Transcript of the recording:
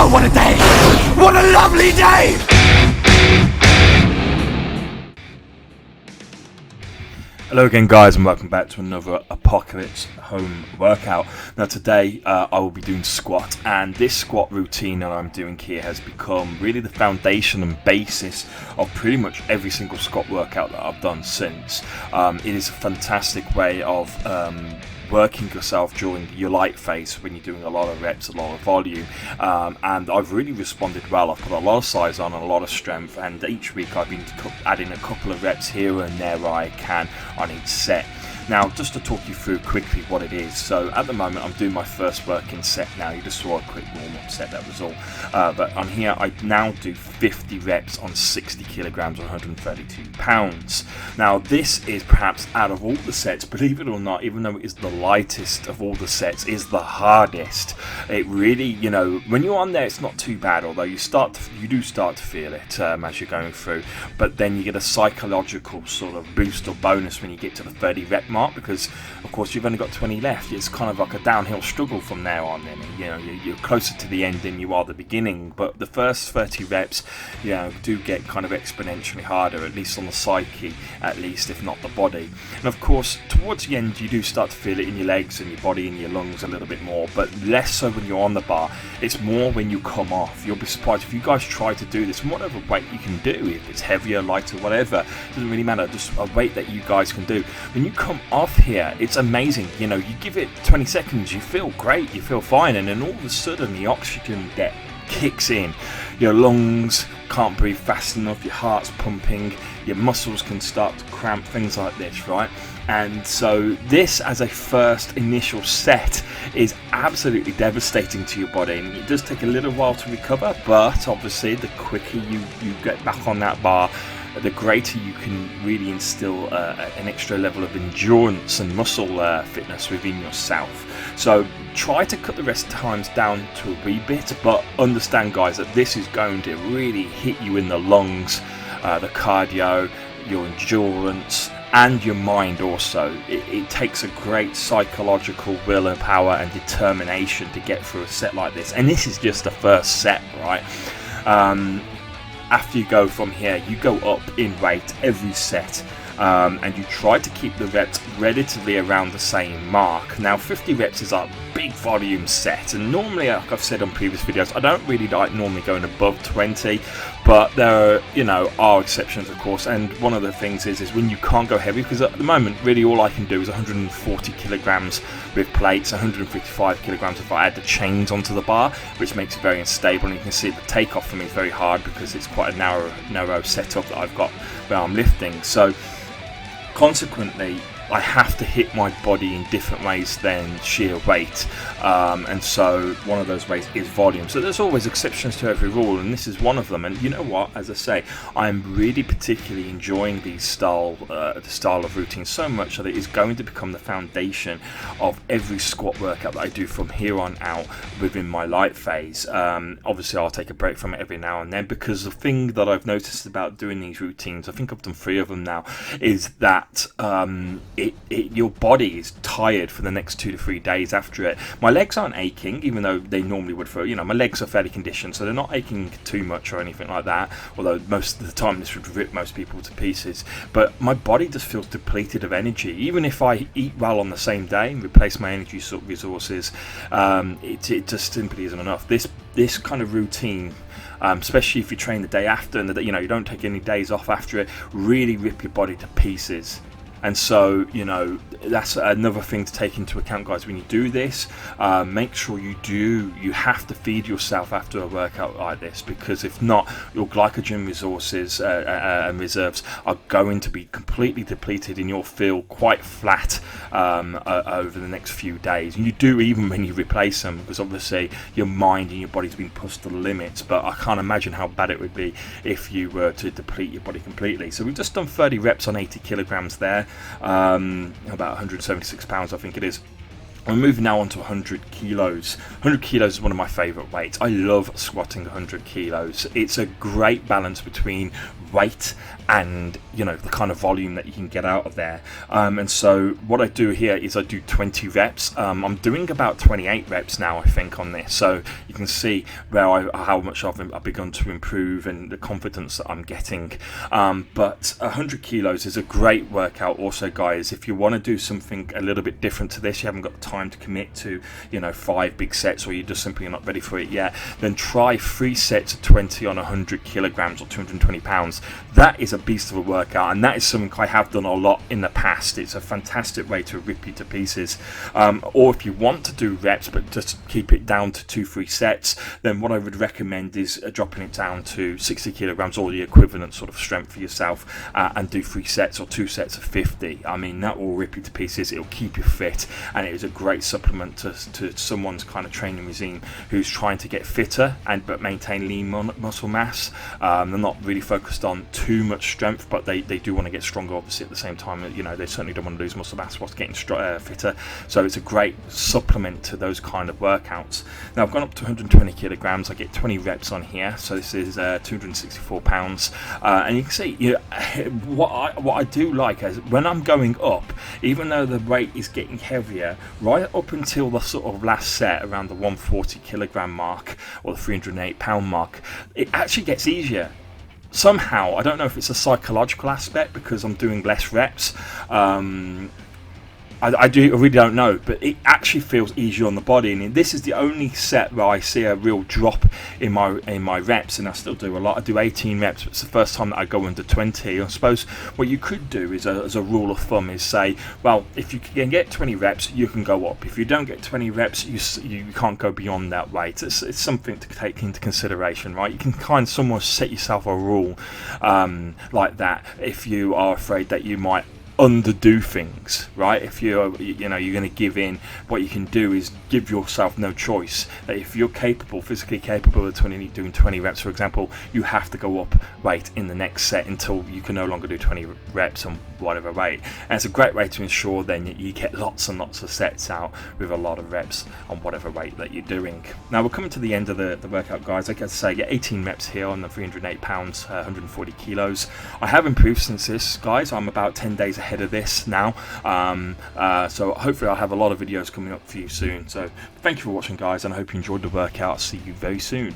Oh, what a day! What a lovely day! Hello again, guys, and welcome back to another Apocolypse home workout. Now today I will be doing squat, and this squat routine that I'm doing here has become really the foundation and basis of pretty much every single squat workout that I've done since. It is a fantastic way of working yourself during your light phase when you're doing a lot of reps, a lot of volume, and I've really responded well. I've put a lot of size on and a lot of strength, and each week I've been adding a couple of reps here and there where I can on each set. Now, just to talk you through quickly what it is. So at the moment I'm doing my first working set now. You just saw a quick warm-up set, that was all. But on here I now do 50 reps on 60 kilograms or 132 pounds. Now this is perhaps out of all the sets, believe it or not, even though it is the lightest of all the sets, is the hardest. It really, you know, when you're on there it's not too bad, although you do start to feel it as you're going through, but then you get a psychological sort of boost or bonus when you get to the 30 rep mark, because of course you've only got 20 left. It's kind of like a downhill struggle from now on. Then you know you're closer to the end than you are the beginning, but the first 30 reps, you know, do get kind of exponentially harder, at least on the psyche, at least, if not the body. And of course towards the end you do start to feel it in your legs and your body and your lungs a little bit more, but less so when you're on the bar. It's more when you come off. You'll be surprised if you guys try to do this, whatever weight you can do, if it's heavier, lighter, whatever, doesn't really matter, just a weight that you guys can do. When you come off here, it's amazing. You know, you give it 20 seconds, you feel great, you feel fine, and then all of a sudden the oxygen debt kicks in. Your lungs can't breathe fast enough, your heart's pumping, your muscles can start to cramp, things like this, right? And so this as a first initial set is absolutely devastating to your body, and it does take a little while to recover, but obviously the quicker you get back on that bar, the greater you can really instill an extra level of endurance and muscle fitness within yourself. So try to cut the rest times down to a wee bit, but understand, guys, that this is going to really hit you in the lungs, the cardio, your endurance, and your mind also. It takes a great psychological will and power and determination to get through a set like this, and this is just the first set, right? After you go from here, you go up in weight every set, and you try to keep the reps relatively around the same mark. Now 50 reps is a big volume set, and normally, like I've said on previous videos, I don't really like normally going above 20, but there are exceptions, of course. And one of the things is when you can't go heavy, because at the moment really all I can do is 140 kilograms with plates, 155 kilograms if I add the chains onto the bar, which makes it very unstable. And you can see the takeoff for me is very hard because it's quite a narrow setup that I've got where I'm lifting. So consequently, I have to hit my body in different ways than sheer weight, and so one of those ways is volume. So there's always exceptions to every rule, and this is one of them. And you know what, as I say, I'm really particularly enjoying the style of routine so much that it is going to become the foundation of every squat workout that I do from here on out within my light phase. Obviously I'll take a break from it every now and then, because the thing that I've noticed about doing these routines, I think I've done 3 of them now, is that your body is tired for the next 2 to 3 days after it. My legs aren't aching, even though they normally would. For, you know, my legs are fairly conditioned, so they're not aching too much or anything like that, although most of the time this would rip most people to pieces. But my body just feels depleted of energy. Even if I eat well on the same day and replace my energy resources, it just simply isn't enough. This kind of routine, especially if you train the day after and you don't take any days off after it, really rip your body to pieces. And so, you know, that's another thing to take into account, guys, when you do this. Make sure you have to feed yourself after a workout like this, because if not, your glycogen resources and reserves are going to be completely depleted, and you'll feel quite flat over the next few days. And you do, even when you replace them, because obviously your mind and your body's been pushed to the limits. But I can't imagine how bad it would be if you were to deplete your body completely. So we've just done 30 reps on 80 kilograms there, about 176 pounds I think it is. We're moving now on to 100 kilos. 100 kilos is one of my favourite weights. I love squatting 100 kilos. It's a great balance between weight and, you know, the kind of volume that you can get out of there. And so what I do here is I do 20 reps. I'm doing about 28 reps now, I think, on this. So you can see how much I've begun to improve and the confidence that I'm getting. But 100 kilos is a great workout also, guys. If you want to do something a little bit different to this, you haven't got the time to commit to, you know, 5 big sets, or you're just simply not ready for it yet, then try 3 sets of 20 on 100 kilograms or 220 pounds. That is a beast of a workout, and that is something I have done a lot in the past. It's a fantastic way to rip you to pieces. Or if you want to do reps but just keep it down to 2-3 sets, then what I would recommend is dropping it down to 60 kilograms or the equivalent sort of strength for yourself, and do 3 sets or 2 sets of 50. I mean, that will rip you to pieces. It'll keep you fit, and it is a great supplement to someone's kind of training regime who's trying to get fitter but maintain lean muscle mass. They're not really focused on too much strength, but they do want to get stronger, obviously, at the same time. You know, they certainly don't want to lose muscle mass whilst getting fitter. So it's a great supplement to those kind of workouts. Now I've gone up to 120 kilograms. I get 20 reps on here, so this is 264 pounds, and you can see, you know, what I do like is when I'm going up, even though the weight is getting heavier, right up until the sort of last set around the 140 kilogram mark or the 308 pound mark, it actually gets easier. Somehow, I don't know if it's a psychological aspect because I'm doing less reps. I really don't know, but it actually feels easier on the body, and this is the only set where I see a real drop in my reps, and I still do a lot. I do 18 reps, but it's the first time that I go under 20. I suppose what you could do is, as a rule of thumb, is say, well, if you can get 20 reps, you can go up. If you don't get 20 reps, you can't go beyond that weight. It's something to take into consideration, right? You can kind of somewhat set yourself a rule like that if you are afraid that you might underdo things, right? If you're going to give in, what you can do is give yourself no choice. That if you're physically capable of doing 20 reps, for example, you have to go up weight in the next set until you can no longer do 20 reps on whatever weight. And it's a great way to ensure then you get lots and lots of sets out with a lot of reps on whatever weight that you're doing. Now we're coming to the end of the workout, guys. Like I say, get 18 reps here on the 308 pounds, 140 kilos. I have improved since this, guys. I'm about 10 days ahead of this now, so hopefully I'll have a lot of videos coming up for you soon. So thank you for watching, guys, and I hope you enjoyed the workout. See you very soon.